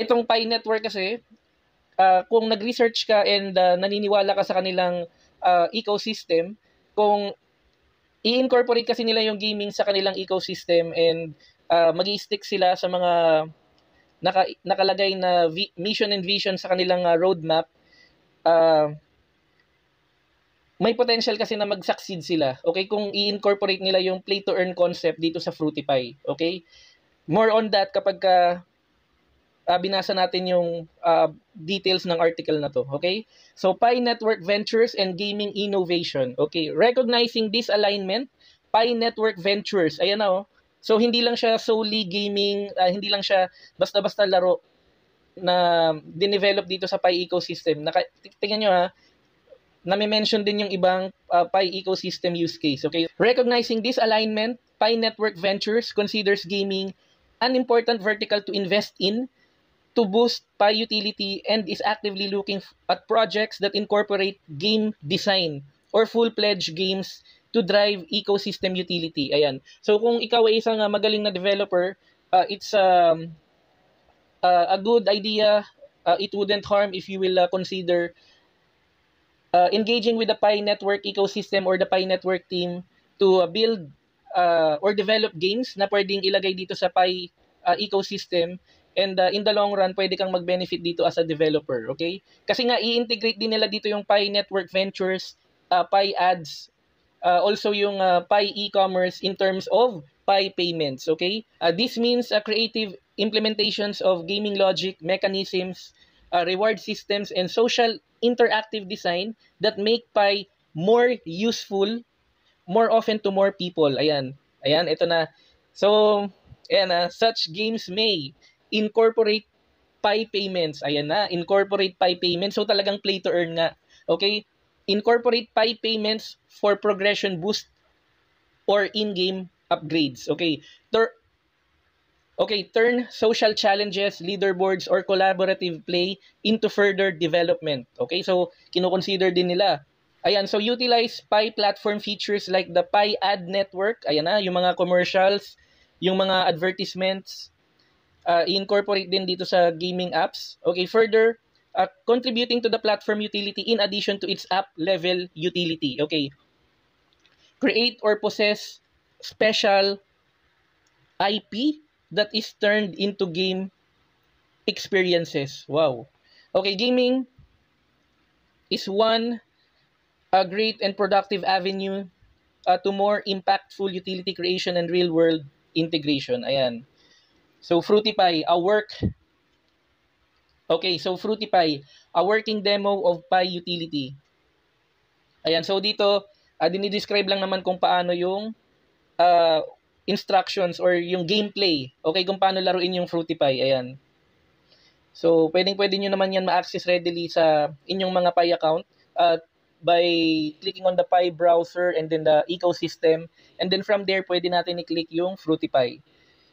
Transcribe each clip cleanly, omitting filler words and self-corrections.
Itong Pi Network kasi, kung nag-research ka and naniniwala ka sa kanilang ecosystem, kung i-incorporate kasi nila yung gaming sa kanilang ecosystem and mag-i-stick sila sa mga nakalagay na mission and vision sa kanilang roadmap, uh, may potential kasi na mag-succeed sila. Okay, kung i-incorporate nila yung play to earn concept dito sa Fruitify. Okay? More on that kapag binasa natin yung details ng article na to. Okay? So, Pi Network Ventures and Gaming Innovation. Okay? Recognizing this alignment, Pi Network Ventures, ayan na oh. So, hindi lang siya solely gaming, hindi lang siya basta-basta laro na dinevelop dito sa Pi ecosystem. Tingnan nyo ha, nami-mention din yung ibang Pi ecosystem use case. Okay? Recognizing this alignment, Pi Network Ventures considers gaming an important vertical to invest in to boost Pi utility and is actively looking at projects that incorporate game design or full-fledged games to drive ecosystem utility. Ayan. So kung ikaw ay isang magaling na developer, it's a good idea. It wouldn't harm if you will consider engaging with the Pi Network ecosystem or the Pi Network team to build or develop games na pwedeng ilagay dito sa Pi ecosystem. And in the long run, pwede kang mag-benefit dito as a developer, okay? Kasi nga, i-integrate din nila dito yung Pi Network Ventures, Pi Ads, also yung Pi e-commerce in terms of Pi payments, okay? This means creative implementations of gaming logic, mechanisms, reward systems, and social interactive design that make Pi more useful more often to more people. Ayan. Ayan, ito na. So, ayan na, such games may incorporate Pi payments. Ayan na, incorporate Pi payments. So, talagang play to earn nga. Okay? Incorporate Pi payments for progression boost or in-game upgrades. Okay? Turn social challenges, leaderboards, or collaborative play into further development. Okay? So, kino-consider din nila. Ayan, so utilize Pi platform features like the Pi Ad Network. Ayan na, yung mga commercials, yung mga advertisements, i-incorporate din dito sa gaming apps. Okay, further, contributing to the platform utility in addition to its app level utility. Okay, create or possess special IP that is turned into game experiences. Wow. Okay, gaming is one great and productive avenue to more impactful utility creation and real-world integration. Ayan. So, Fruitify, Fruitify, a working demo of Pi utility. Ayan, so dito, dinidescribe lang naman kung paano yung instructions or yung gameplay. Okay, kung paano laruin yung Fruitify. Ayan. So, pwede nyo naman yan ma-access readily sa inyong mga Pi account by clicking on the Pi browser and then the ecosystem. And then from there, pwede natin i-click yung Fruitify.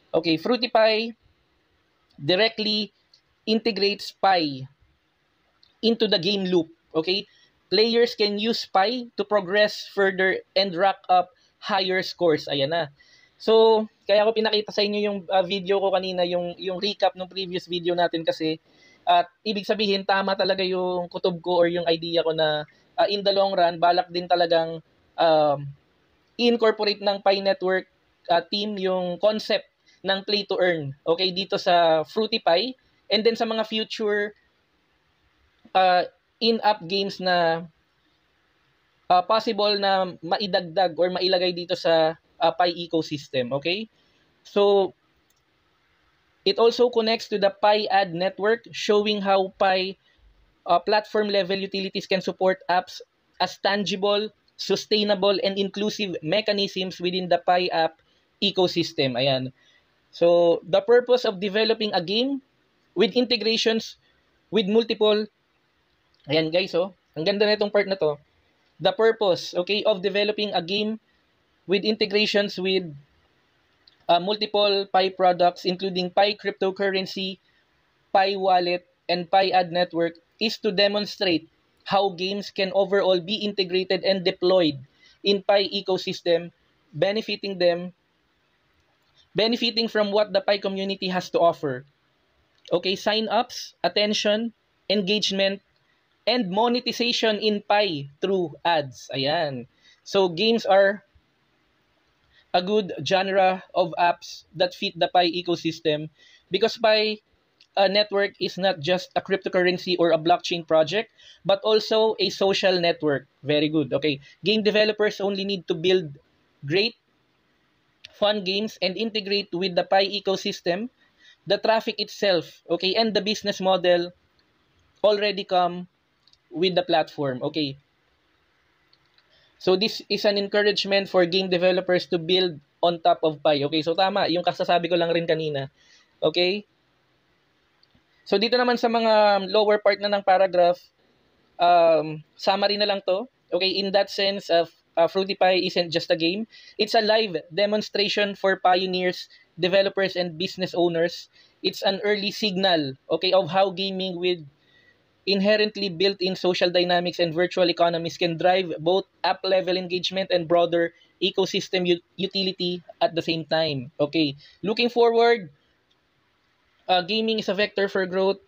Okay, Fruitify directly integrates Pi into the game loop. Okay, players can use Pi to progress further and rack up higher scores. Ayan na. So, kaya ko pinakita sa inyo yung video ko kanina, yung recap ng previous video natin kasi at ibig sabihin tama talaga yung kutob ko or yung idea ko na in the long run, balak din talagang i-incorporate ng Pi Network team yung concept ng play to earn, okay, dito sa Fruitify, and then sa mga future in-app games na possible na maidagdag or mailagay dito sa Pi ecosystem, okay? So, it also connects to the Pi Ad Network, showing how Pi platform-level utilities can support apps as tangible, sustainable, and inclusive mechanisms within the Pi app ecosystem. Ayan. So, the purpose of developing a game with integrations with multiple, ayan guys, oh, ang ganda na itong part na to. The purpose, okay, of developing a game with integrations with multiple Pi products, including Pi cryptocurrency, Pi wallet, and Pi ad network, is to demonstrate how games can overall be integrated and deployed in Pi ecosystem, benefiting from what the Pi community has to offer. Okay, sign-ups, attention, engagement, and monetization in Pi through ads. Ayan. So games are a good genre of apps that fit the Pi ecosystem because Pi network is not just a cryptocurrency or a blockchain project, but also a social network. Very good. Okay. Game developers only need to build great, fun games and integrate with the Pi ecosystem. The traffic itself, okay, and the business model already come with the platform. Okay. So this is an encouragement for game developers to build on top of Pi. Okay, so tama, yung kasasabi ko lang rin kanina. Okay? So dito naman sa mga lower part na ng paragraph, summary na lang to. Okay, in that sense, Fruity Pi isn't just a game. It's a live demonstration for pioneers, developers, and business owners. It's an early signal, okay, of how gaming with inherently built-in social dynamics and virtual economies can drive both app-level engagement and broader ecosystem utility at the same time. Okay, looking forward, gaming is a vector for growth,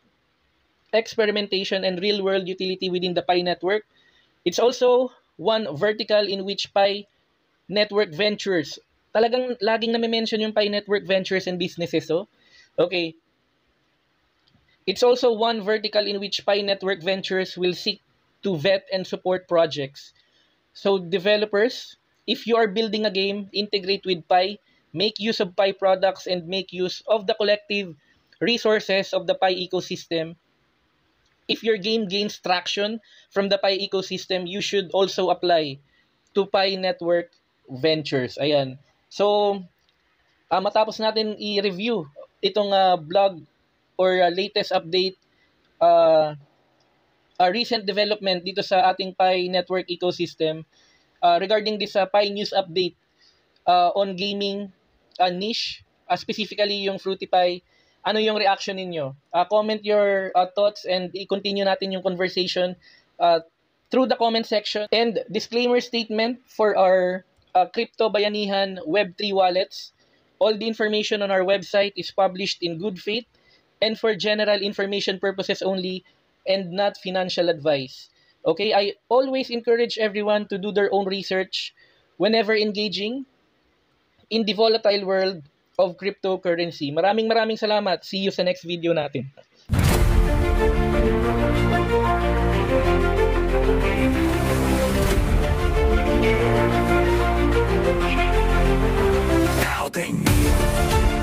experimentation, and real-world utility within the Pi network. It's also one vertical in which Pi network ventures. Talagang laging nami-mention yung Pi network ventures and businesses. So, okay. It's also one vertical in which Pi Network Ventures will seek to vet and support projects. So developers, if you are building a game, integrate with Pi, make use of Pi products, and make use of the collective resources of the Pi ecosystem. If your game gains traction from the Pi ecosystem, you should also apply to Pi Network Ventures. Ayan. So, matapos natin i-review itong blog or latest update, a recent development dito sa ating Pi network ecosystem regarding this Pi news update on gaming niche, specifically yung Fruity Pi. Ano yung reaction ninyo? Comment your thoughts and i-continue natin yung conversation through the comment section. And disclaimer statement for our Crypto Bayanihan Web3 wallets. All the information on our website is published in good faith and for general information purposes only and not financial advice. Okay, I always encourage everyone to do their own research whenever engaging in the volatile world of cryptocurrency. Maraming salamat. See you sa next video natin. Now they need